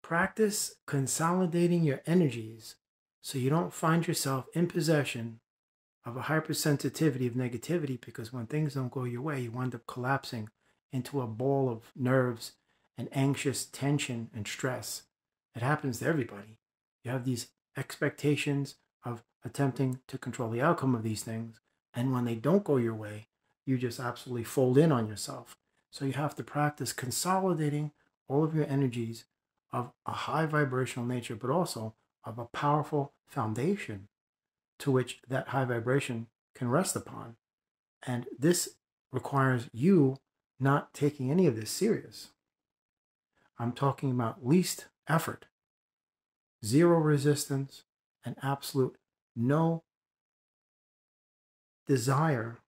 Practice consolidating your energies so you don't find yourself in possession of a hypersensitivity of negativity, because when things don't go your way, you wind up collapsing into a ball of nerves and anxious tension and stress. It happens to everybody. You have these expectations of attempting to control the outcome of these things, and when they don't go your way, you just absolutely fold in on yourself. So you have to practice consolidating all of your energies of a high vibrational nature, but also of a powerful foundation to which that high vibration can rest upon. And this requires you not taking any of this serious. I'm talking about least effort, zero resistance, and absolute no desire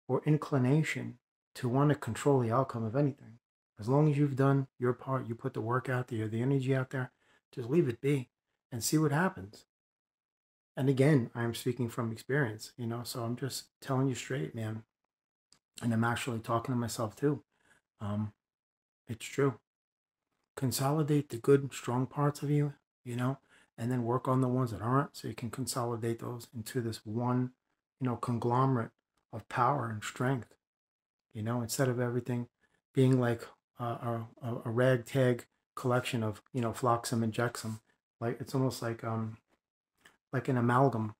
or inclination to want to control the outcome of anything. As long as you've done your part, you put the work out there, the energy out there, just leave it be and see what happens. And again, I'm speaking from experience, so I'm just telling you straight, man. And I'm actually talking to myself too. It's true. Consolidate the good, strong parts of you, and then work on the ones that aren't, so you can consolidate those into this one, conglomerate of power and strength, instead of everything being like a ragtag collection of, flotsam and jetsam. Like, it's almost like an amalgam,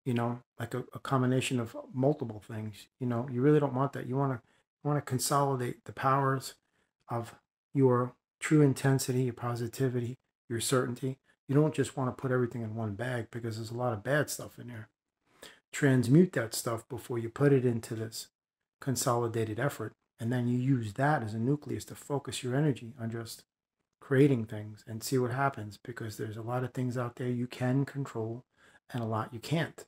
like a combination of multiple things. You really don't want that. You want to consolidate the powers of your true intensity, your positivity, your certainty. You don't just want to put everything in one bag, because there's a lot of bad stuff in there. Transmute that stuff before you put it into this consolidated effort, and then you use that as a nucleus to focus your energy on just creating things and see what happens, because there's a lot of things out there you can control and a lot you can't.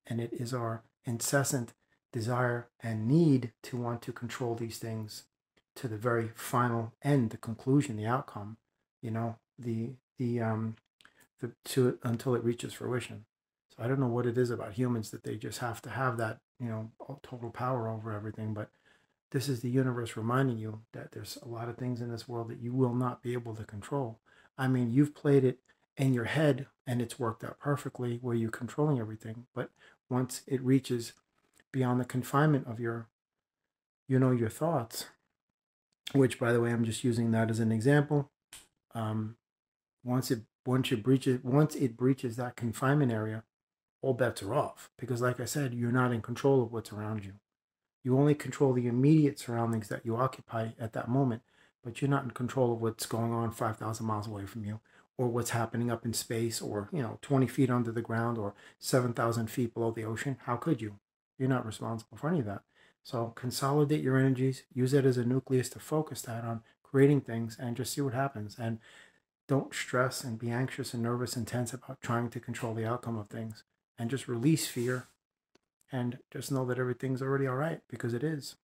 And it is our incessant desire and need to want to control these things to the very final end, the conclusion, the outcome, until it reaches fruition. So I don't know what it is about humans that they just have to have that, total power over everything. But this is the universe reminding you that there's a lot of things in this world that you will not be able to control. I mean, you've played it in your head and it's worked out perfectly where you're controlling everything. But once it reaches beyond the confinement of your thoughts, which, by the way, I'm just using that as an example. Once it breaches that confinement area, all bets are off, because, like I said, you're not in control of what's around you. You only control the immediate surroundings that you occupy at that moment, but you're not in control of what's going on 5,000 miles away from you, or what's happening up in space, or 20 feet under the ground, or 7,000 feet below the ocean. How could you? You're not responsible for any of that. So consolidate your energies, use it as a nucleus to focus that on creating things, and just see what happens. And don't stress and be anxious and nervous and tense about trying to control the outcome of things, and just release fear and just know that everything's already all right, because it is.